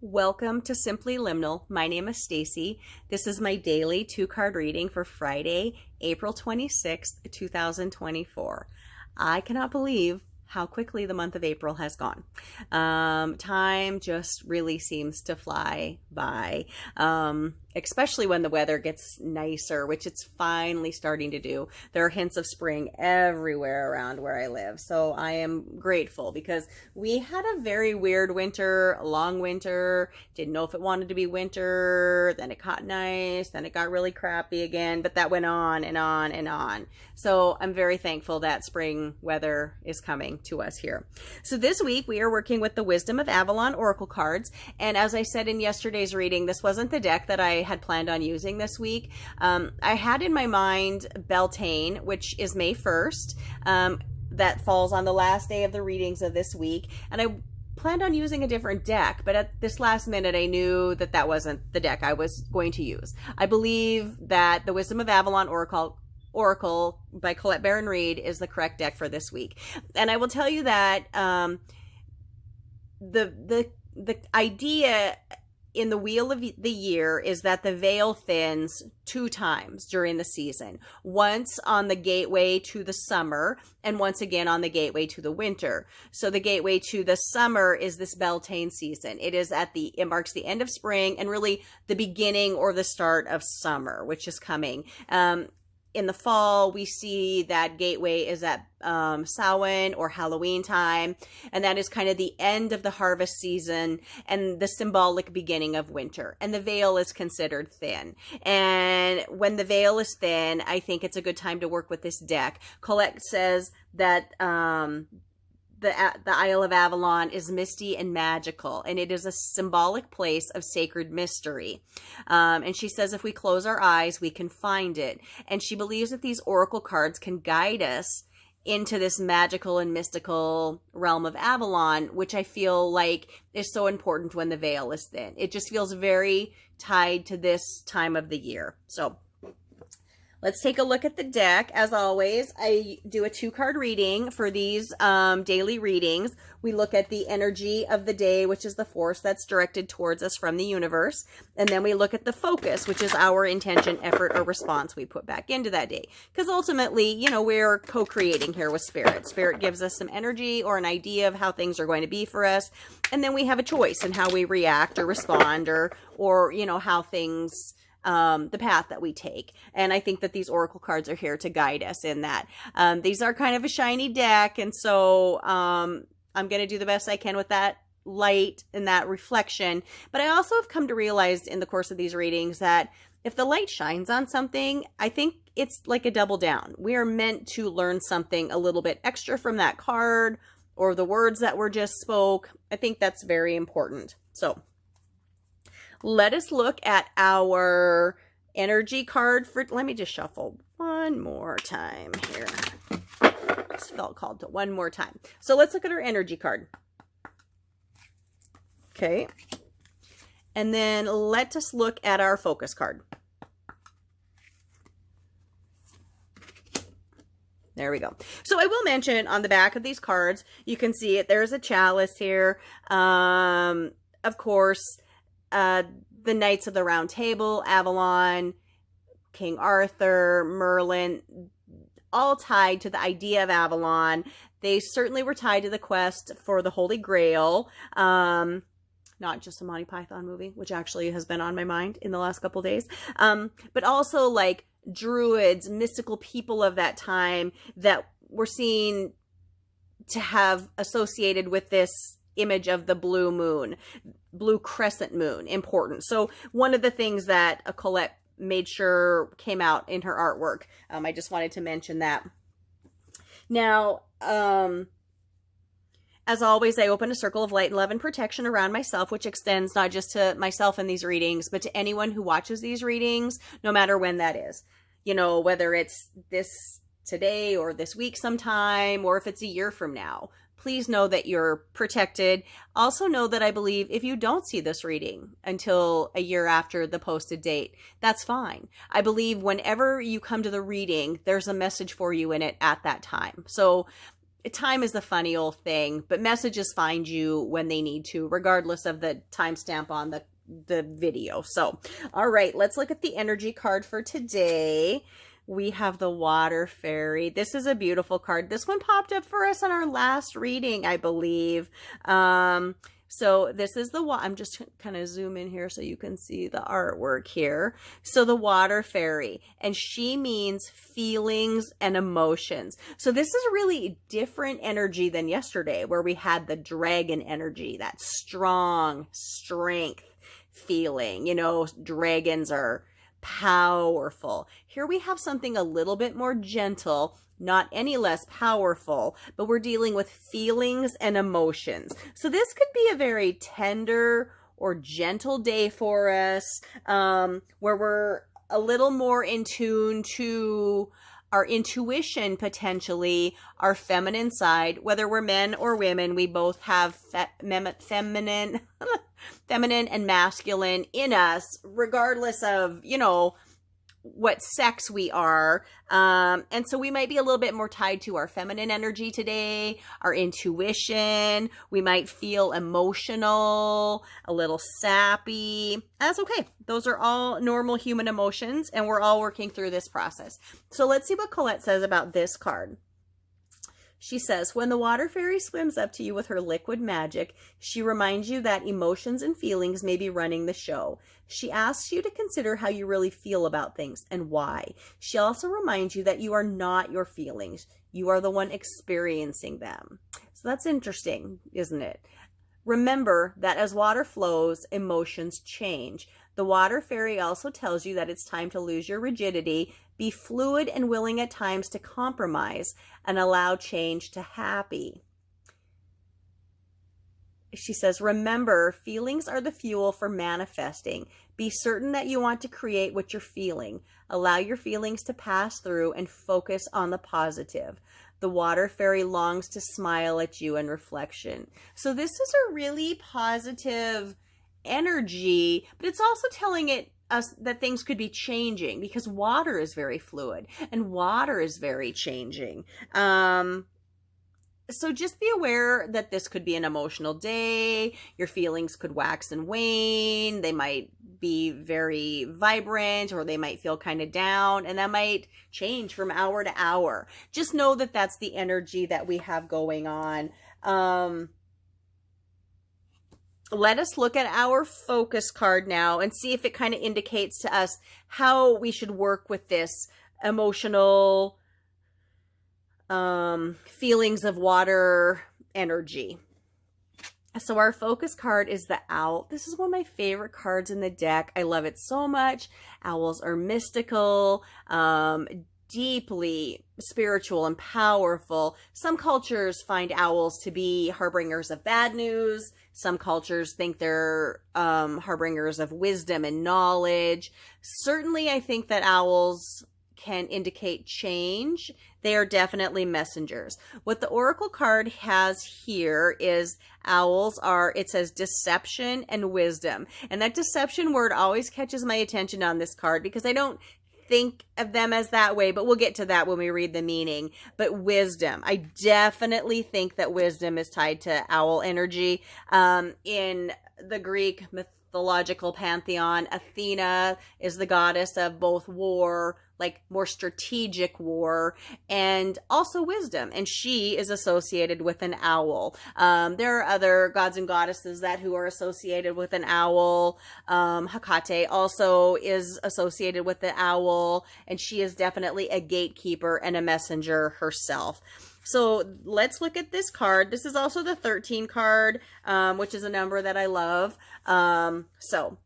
Welcome to Simply Liminal. My name is Stacy. This is my daily 2-card reading for Friday, April 26th, 2024. I cannot believe how quickly the month of April has gone. Time just really seems to fly by, especially when the weather gets nicer, which it's finally starting to do. There are hints of spring everywhere around where I live. So I am grateful because we had a very weird winter, a long winter. Didn't know if it wanted to be winter. Then it got nice. Then it got really crappy again. But that went on and on and on. So I'm very thankful that spring weather is coming to us here. So this week we are working with the Wisdom of Avalon Oracle cards. And as I said in yesterday's reading, this wasn't the deck that I had planned on using this week. I had in my mind Beltane, which is May 1st. That falls on the last day of the readings of this week. And I planned on using a different deck, but at this last minute, I knew that that wasn't the deck I was going to use. I believe that the Wisdom of Avalon Oracle by Colette Baron Reid is the correct deck for this week. And I will tell you that the idea in the Wheel of the Year is that the veil thins 2 times during the season. Once on the gateway to the summer, and once again on the gateway to the winter. So the gateway to the summer is this Beltane season. It marks the end of spring and really the beginning or the start of summer, which is coming. In the fall, we see that gateway is at Samhain or Halloween time, and that is kind of the end of the harvest season and the symbolic beginning of winter. And the veil is considered thin. And when the veil is thin, I think it's a good time to work with this deck. Colette says that the Isle of Avalon is misty and magical, and it is a symbolic place of sacred mystery. And she says if we close our eyes, we can find it. And she believes that these oracle cards can guide us into this magical and mystical realm of Avalon, which I feel like is so important when the veil is thin. It just feels very tied to this time of the year. So let's take a look at the deck. As always, I do a 2-card reading for these daily readings. We look at the energy of the day, which is the force that's directed towards us from the universe. And then we look at the focus, which is our intention, effort, or response we put back into that day. Because ultimately, you know, we're co-creating here with Spirit. Spirit gives us some energy or an idea of how things are going to be for us. And then we have a choice in how we react or respond or you know, how things the path that we take. And I think that these oracle cards are here to guide us in that. These are kind of a shiny deck, and so I'm going to do the best I can with that light and that reflection. But I also have come to realize in the course of these readings that if the light shines on something, I think it's like a double down. We are meant to learn something a little bit extra from that card or the words that were just spoke. I think that's very important. So let us look at our energy card for, let me just shuffle one more time here. Just felt called to one more time. So let's look at our energy card. Okay. And then let us look at our focus card. There we go. So I will mention on the back of these cards, you can see it. There's a chalice here. Of course, the Knights of the Round Table, Avalon, King Arthur, Merlin, all tied to the idea of Avalon. They certainly were tied to the quest for the Holy Grail. Not just a Monty Python movie, which actually has been on my mind in the last couple of days. But also like druids, mystical people of that time that were seen to have associated with this image of the blue moon, blue crescent moon, important. So one of the things that Colette made sure came out in her artwork. I just wanted to mention that. Now, as always, I open a circle of light and love and protection around myself, which extends not just to myself in these readings, but to anyone who watches these readings, no matter when that is. You know, whether it's this today or this week sometime, or if it's a year from now. Please know that you're protected. Also know that I believe if you don't see this reading until a year after the posted date, that's fine. I believe whenever you come to the reading, there's a message for you in it at that time. So time is the funny old thing, but messages find you when they need to, regardless of the timestamp on the video. So, all right, let's look at the energy card for today. We have the Water Fairy. This is a beautiful card. This one popped up for us on our last reading, I believe. So this is I'm just kind of zoom in here so you can see the artwork here. So the Water Fairy, and she means feelings and emotions. So this is really different energy than yesterday, where we had the dragon energy, that strong strength feeling. You know, dragons are powerful. Here we have something a little bit more gentle, not any less powerful, but we're dealing with feelings and emotions. So this could be a very tender or gentle day for us, where we're a little more in tune to our intuition, potentially our feminine side. Whether we're men or women, we both have feminine and masculine in us, regardless of, you know, what sex we are. And so we might be a little bit more tied to our feminine energy today, our intuition. We might feel emotional, a little sappy. That's okay. Those are all normal human emotions, and we're all working through this process. So let's see what Colette says about this card. She says, when the Water Fairy swims up to you with her liquid magic, she reminds you that emotions and feelings may be running the show. She asks you to consider how you really feel about things and why. She also reminds you that you are not your feelings. You are the one experiencing them. So that's interesting, isn't it? Remember that as water flows, emotions change. The Water Fairy also tells you that it's time to lose your rigidity, be fluid and willing at times to compromise, and allow change to happen. She says, remember, feelings are the fuel for manifesting. Be certain that you want to create what you're feeling. Allow your feelings to pass through and focus on the positive. The Water Fairy longs to smile at you in reflection. So this is a really positive energy, but it's also telling us that things could be changing, because water is very fluid and water is very changing. So just be aware that this could be an emotional day. Your feelings could wax and wane. They might be very vibrant, or they might feel kind of down, and that might change from hour to hour. Just know that that's the energy that we have going on. Let us look at our focus card now and see if it kind of indicates to us how we should work with this emotional feelings of water energy. So our focus card is the Owl. This is one of my favorite cards in the deck. I love it so much. Owls are mystical, deeply spiritual and powerful. Some cultures find owls to be harbingers of bad news. Some cultures think they're harbingers of wisdom and knowledge. Certainly, I think that owls can indicate change. They are definitely messengers. What the Oracle card has here is owls are, it says deception and wisdom. And that deception word always catches my attention on this card, because I don't think of them as that way, but we'll get to that when we read the meaning. But wisdom, I definitely think that wisdom is tied to owl energy. In the Greek mythological pantheon, Athena is the goddess of both war, like more strategic war, and also wisdom, and she is associated with an owl. There are other gods and goddesses who are associated with an owl. Hecate also is associated with the owl, and she is definitely a gatekeeper and a messenger herself. So let's look at this card. This is also the 13 card, which is a number that I love. So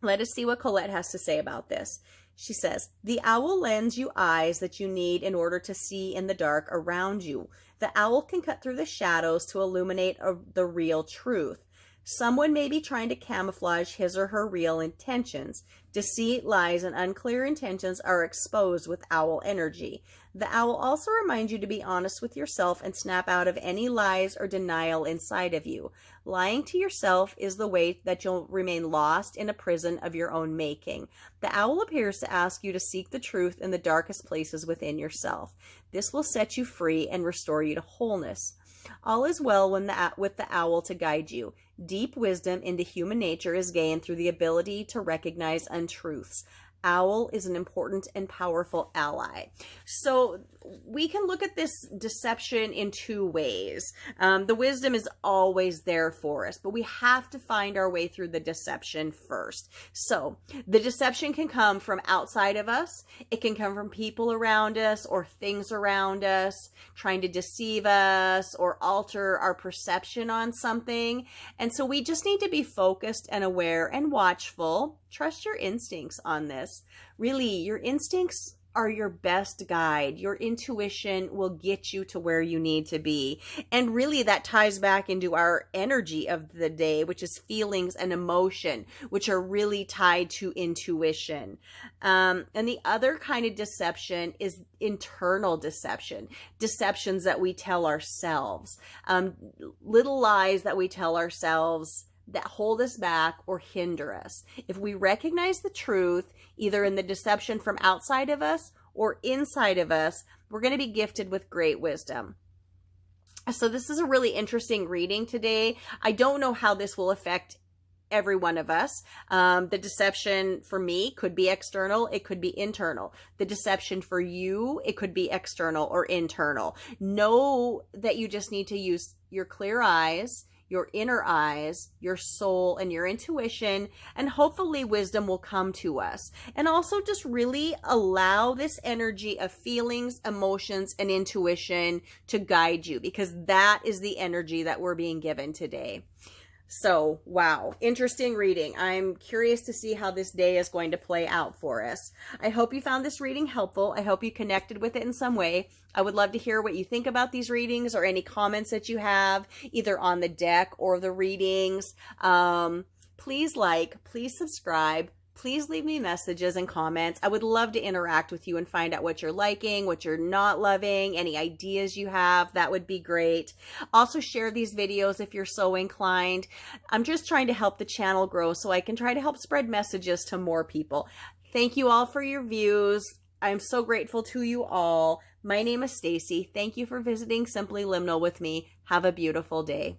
let us see what Colette has to say about this. She says, the owl lends you eyes that you need in order to see in the dark around you. The owl can cut through the shadows to illuminate the real truth. Someone may be trying to camouflage his or her real intentions. Deceit, lies, and unclear intentions are exposed with owl energy. The owl also reminds you to be honest with yourself and snap out of any lies or denial inside of you. Lying to yourself is the way that you'll remain lost in a prison of your own making. The owl appears to ask you to seek the truth in the darkest places within yourself. This will set you free and restore you to wholeness. All is well with the owl to guide you. Deep wisdom into human nature is gained through the ability to recognize untruths. Owl is an important and powerful ally. So we can look at this deception in two ways. The wisdom is always there for us, but we have to find our way through the deception first. So the deception can come from outside of us. It can come from people around us or things around us trying to deceive us or alter our perception on something. And so we just need to be focused and aware and watchful. Trust your instincts on this. Really, your instincts are your best guide. Your intuition will get you to where you need to be. And really that ties back into our energy of the day, which is feelings and emotion, which are really tied to intuition. And the other kind of deception is internal deception, deceptions that we tell ourselves, little lies that we tell ourselves that hold us back or hinder us. If we recognize the truth, either in the deception from outside of us or inside of us, we're going to be gifted with great wisdom. So this is a really interesting reading today. I don't know how this will affect every one of us. The deception for me could be external. It could be internal. The deception for you, it could be external or internal. Know that you just need to use your clear eyes, your inner eyes, your soul, and your intuition, and hopefully wisdom will come to us. And also just really allow this energy of feelings, emotions, and intuition to guide you, because that is the energy that we're being given today. So, wow, interesting reading. I'm curious to see how this day is going to play out for us. I hope you found this reading helpful. I hope you connected with it in some way. I would love to hear what you think about these readings or any comments that you have, either on the deck or the readings. Please like, please subscribe. Please leave me messages and comments. I would love to interact with you and find out what you're liking, what you're not loving, any ideas you have. That would be great. Also share these videos if you're so inclined. I'm just trying to help the channel grow so I can try to help spread messages to more people. Thank you all for your views. I'm so grateful to you all. My name is Stacy. Thank you for visiting Simply Liminal with me. Have a beautiful day.